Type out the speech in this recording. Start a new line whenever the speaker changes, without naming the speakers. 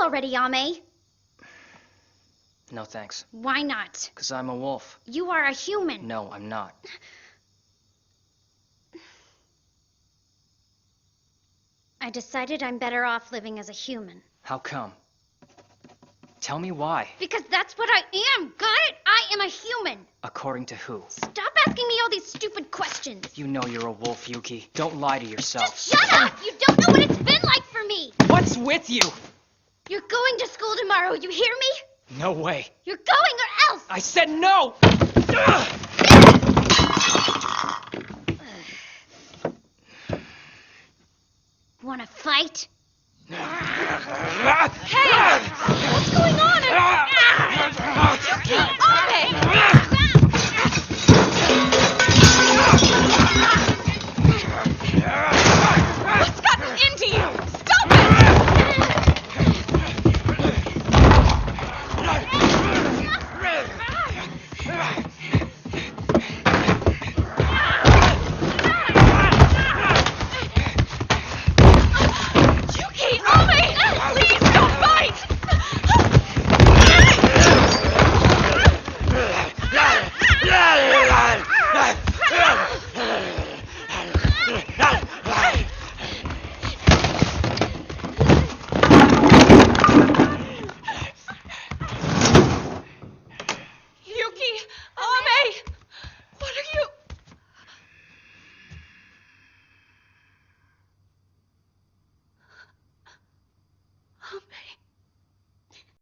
already, Ame.
No thanks.
Why not?
'Cause I'm a wolf.
You are a human.
No, I'm not.
I decided I'm better off living as a human.
How come? Tell me why.
Because that's what I am, got it? I am a human.
According to who?
Stop asking me all these stupid questions.
You know you're a wolf, Yuki. Don't lie to yourself.
Just shut up! You don't know what it's been like for me!
What's with you?
You're going to school tomorrow, you hear me?
No way.
You're going or else!
I said no!
Wanna fight? Hey!